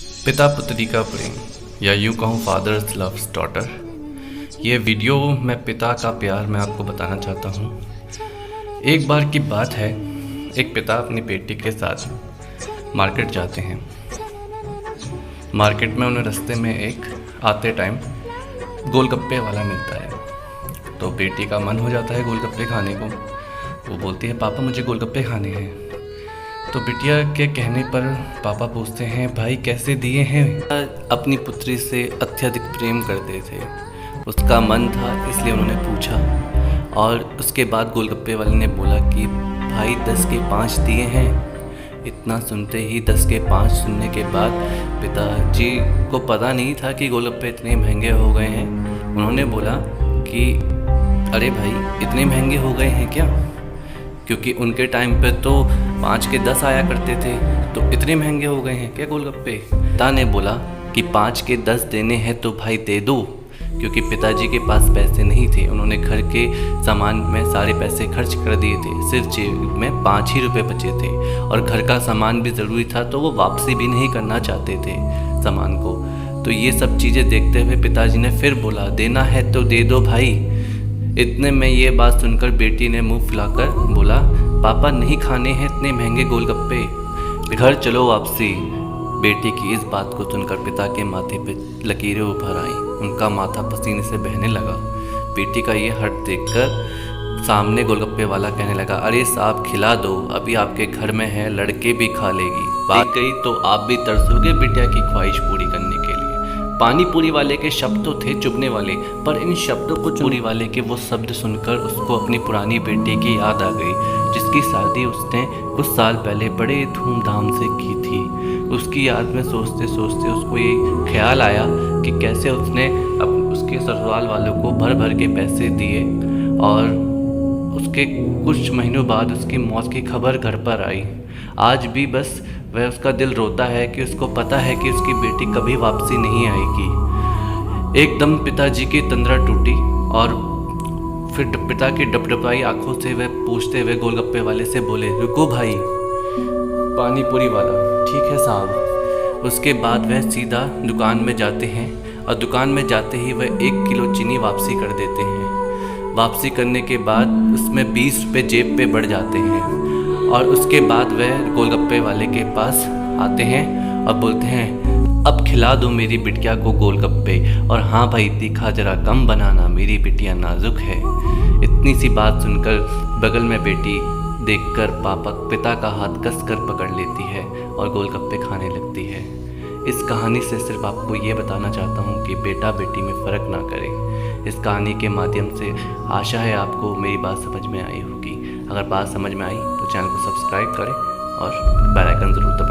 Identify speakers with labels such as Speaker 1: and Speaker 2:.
Speaker 1: पिता पुत्री का प्रेम, या यूँ कहूँ फादर्स लव्स डॉटर। ये वीडियो मैं पिता का प्यार मैं आपको बताना चाहता हूँ। एक बार की बात है, एक पिता अपनी बेटी के साथ मार्केट जाते हैं। मार्केट में उन्हें रास्ते में एक आते टाइम गोलगप्पे वाला मिलता है, तो बेटी का मन हो जाता है गोलगप्पे खाने को। वो बोलती है, पापा मुझे गोलगप्पे खाने हैं। तो बिटिया के कहने पर पापा पूछते हैं, भाई कैसे दिए हैं? अपनी पुत्री से अत्यधिक प्रेम करते थे, उसका मन था इसलिए उन्होंने पूछा। और उसके बाद गोलगप्पे वाले ने बोला कि भाई 10 के 5 दिए हैं। इतना सुनते ही 10 के 5 सुनने के बाद पिताजी को पता नहीं था कि गोलगप्पे इतने महंगे हो गए हैं। उन्होंने बोला कि अरे भाई इतने महंगे हो गए हैं क्या? क्योंकि उनके टाइम पे तो 5 के 10 आया करते थे, तो इतने महंगे हो गए हैं क्या गोलगप्पे? पिता ने बोला कि 5 के 10 देने हैं तो भाई दे दो, क्योंकि पिताजी के पास पैसे नहीं थे। उन्होंने घर के सामान में सारे पैसे खर्च कर दिए थे, सिर्फ जेब में 5 ही रुपये बचे थे। और घर का सामान भी ज़रूरी था, तो वो वापसी भी नहीं करना चाहते थे सामान को। तो ये सब चीज़ें देखते हुए पिताजी ने फिर बोला, देना है तो दे दो भाई। इतने में ये बात सुनकर बेटी ने मुंह फुलाकर बोला, पापा नहीं खाने हैं इतने महंगे गोलगप्पे, घर चलो वापसी। बेटी की इस बात को सुनकर पिता के माथे पे लकीरें उभर आईं, उनका माथा पसीने से बहने लगा। बेटी का ये हट देखकर सामने गोलगप्पे वाला कहने लगा, अरे साहब खिला दो, अभी आपके घर में है, लड़के भी खा लेगी। बात गई तो आप भी तरसोगे बिटिया की ख्वाहिश पूरी करने के लिए। पानी पूरी वाले के शब्द तो थे चुभने वाले, पर इन शब्दों को पूरी वाले के वो शब्द सुनकर उसको अपनी पुरानी बेटी की याद आ गई, जिसकी शादी उसने कुछ साल पहले बड़े धूमधाम से की थी। उसकी याद में सोचते सोचते उसको ये ख्याल आया कि कैसे उसने उसके ससुराल वालों को भर भर के पैसे दिए, और उसके कुछ महीनों बाद उसकी मौत की खबर घर पर आई। आज भी बस वह उसका दिल रोता है कि उसको पता है कि उसकी बेटी कभी वापसी नहीं आएगी। एकदम पिताजी की तंद्रा टूटी, और फिर पिता की डपडपाई आंखों से वह पूछते हुए गोलगप्पे वाले से बोले, रुको भाई, पानी पूरी वाला, ठीक है साहब। उसके बाद वह सीधा दुकान में जाते हैं, और दुकान में जाते ही वह 1 किलो चीनी वापसी कर देते हैं। वापसी करने के बाद उसमें 20 रुपये जेब पे बढ़ जाते हैं, और उसके बाद वह गोलगप्पे वाले के पास आते हैं और बोलते हैं, अब खिला दो मेरी बिटिया को गोलगप्पे, और हाँ भाई तीखा जरा कम बनाना, मेरी बिटिया नाजुक है। इतनी सी बात सुनकर बगल में बेटी देखकर पिता का हाथ कसकर पकड़ लेती है और गोलगप्पे खाने लगती है। इस कहानी से सिर्फ आपको ये बताना चाहता हूँ कि बेटा बेटी में फ़र्क ना करें। इस कहानी के माध्यम से आशा है आपको मेरी बात समझ में आई होगी। अगर बात समझ में आई तो चैनल को सब्सक्राइब करें और बेल आइकन ज़रूर दबाएं।